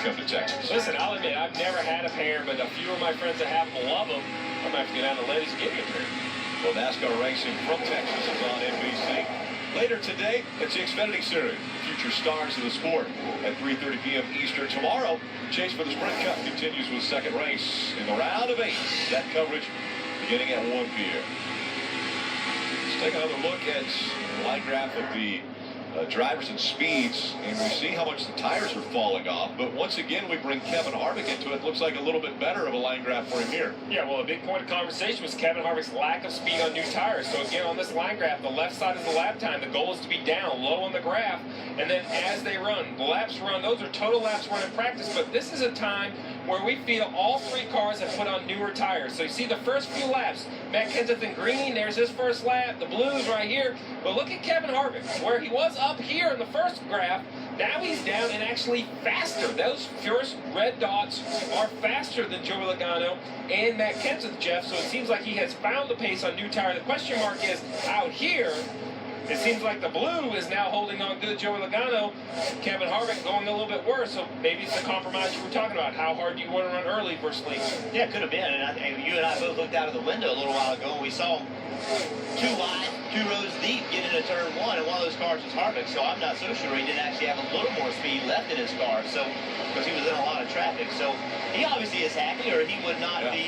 come to Texas. Listen, I'll admit, I've never had a pair, but a few of my friends that have them love them. I might have to get down to the ladies and give me a pair. Well, NASCAR racing from Texas is on NBC. Later today, it's the Xfinity Series, future stars of the sport, at 3:30 p.m. Eastern. Tomorrow, chase for the Sprint Cup continues with second race in the round of 8. That coverage beginning at 1 p.m. Let's take another look at the line graph of the drivers and speeds, and we see how much the tires are falling off. But once again, we bring Kevin Harvick into it. Looks like a little bit better of a line graph for him here. Yeah, well, a big point of conversation was Kevin Harvick's lack of speed on new tires. So again, on this line graph, the left side is the lap time. The goal is to be down low on the graph, and then as they run, the laps run, those are total laps run in practice. But this is a time where we feel all 3 cars have put on newer tires. So you see the first few laps, Matt Kenseth in green, there's his first lap, the blues right here. But look at Kevin Harvick, where he was up here in the first graph, now he's down and actually faster. Those first red dots are faster than Joey Logano and Matt Kenseth, Jeff. So it seems like he has found the pace on new tire. The question mark is out here. It seems like the blue is now holding on good. Joey Logano, Kevin Harvick going a little bit worse. So maybe it's the compromise you were talking about. How hard do you want to run early versus late? Yeah, it could have been. And you and I both looked out of the window a little while ago and we saw 2 wide, 2 rows deep get into turn 1, and one of those cars was Harvick. So I'm not so sure he didn't actually have a little more speed left in his car. So because he was in a lot of traffic. So he obviously is happy, or he would not be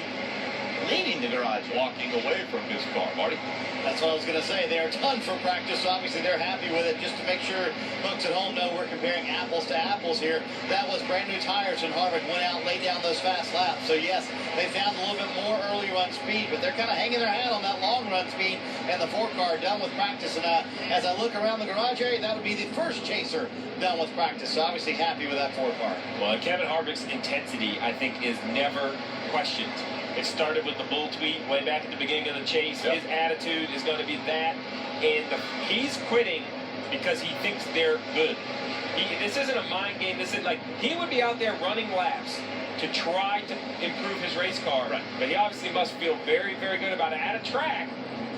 leaving the garage. Walking away from his car. Marty? That's what I was going to say. They're done for practice, so obviously they're happy with it. Just to make sure folks at home know we're comparing apples to apples here. That was brand new tires, and Harvick went out and laid down those fast laps. So yes, they found a little bit more early run speed, but they're kind of hanging their hat on that long run speed, and the 4 car done with practice. And as I look around the garage area, that would be the first chaser done with practice. So obviously happy with that 4 car. Well, Kevin Harvick's intensity, I think, is never questioned. It started with the bull tweet way back at the beginning of the chase. His attitude is going to be that. And he's quitting because he thinks they're good. This isn't a mind game. This is like, he would be out there running laps to try to improve his race car. Right. But he obviously must feel very, very good about it at a track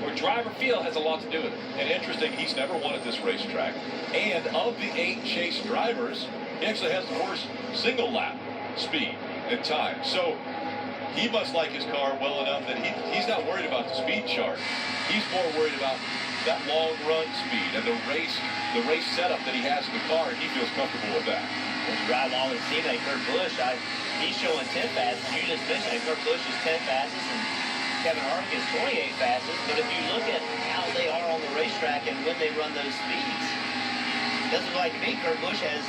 where driver feel has a lot to do with it. And interesting, he's never won at this racetrack. And of the 8 chase drivers, he actually has the worst single lap speed and time. So he must like his car well enough that he's not worried about the speed chart. He's more worried about that long run speed and the race setup that he has in the car, and he feels comfortable with that. When you drive along with his teammate Kurt Busch, he's showing 10 fastest. You just mentioned it. Kurt Busch is 10 fastest, and Kevin Harvick is 28 fastest. But if you look at how they are on the racetrack and when they run those speeds, it doesn't look like to me Kurt Busch has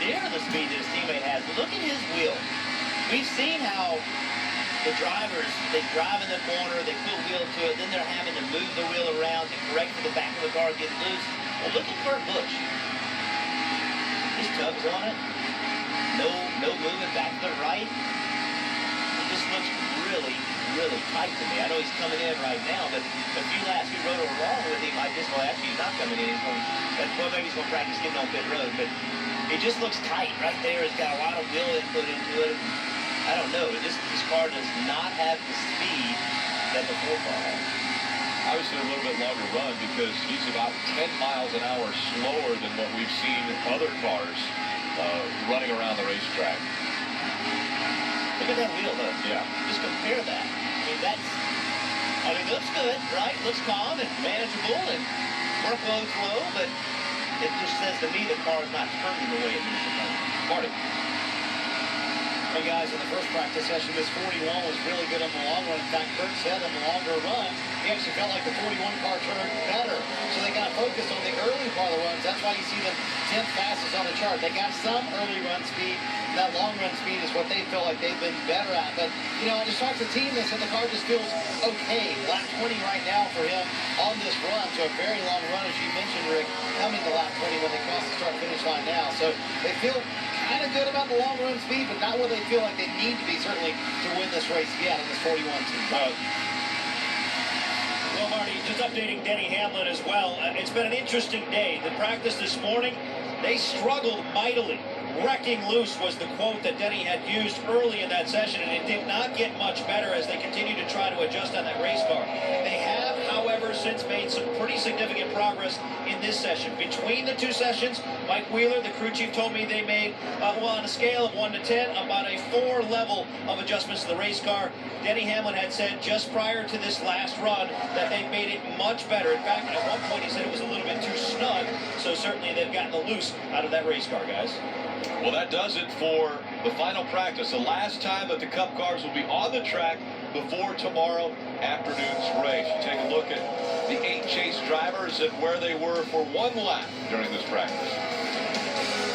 near the speed that his teammate has. Look at his wheel. We've seen how the drivers, they drive in the corner, they put wheel to it, then they're having to move the wheel around to correct for the back of the car get loose. Well, look at Kurt Busch. Just tugs on it. No moving back to the right. It just looks really, really tight to me. I know he's coming in right now, but the few laps we rode along with him, actually he's not coming in. Maybe he's going to practice getting on pit road, but it just looks tight right there. It's got a lot of wheel input into it. I don't know. This car does not have the speed that the 4 car has. Obviously a little bit longer run because he's about 10 miles an hour slower than what we've seen other cars running around the racetrack. Look at that wheel, though. Yeah. Just compare that. I mean, it looks good, right? It looks calm and manageable and workload's low, but it just says to me the car is not turning the way it needs to turn. Marty. Hey guys, in the first practice session, this 41 was really good on the long run. In fact, Kurt said on the longer runs, he actually felt like the 41 car turned better. So they got focused on the early part of the runs. That's why you see them 10th fastest on the chart. They got some early run speed. That long run speed is what they feel like they've been better at. But, you know, I just talked to the team. They said the car just feels okay. Lap 20 right now for him on this run. So a very long run, as you mentioned, Rick, coming to lap 20 when they cross the start-finish line now. So they feel kind of good about the long run speed, but not where they feel like they need to be, certainly, to win this race yet on this 41 team. Well, Marty, just updating Denny Hamlin as well. It's been an interesting day. The practice this morning, they struggled mightily. Wrecking loose was the quote that Denny had used early in that session, and it did not get much better as they continue to try to adjust on that race car. They have, however, since made some pretty significant progress in this session. Between the two sessions, Mike Wheeler, the crew chief, told me they made, well, on a scale of 1 to 10, about a 4 level of adjustments to the race car. Denny Hamlin had said just prior to this last run that they made it much better. In fact, at one point he said it was a little bit too snug, so certainly they've gotten the loose out of that race car, guys. Well, that does it for the final practice. The last time that the Cup cars will be on the track before tomorrow afternoon's race. You take a look at the 8 Chase drivers and where they were for 1 lap during this practice.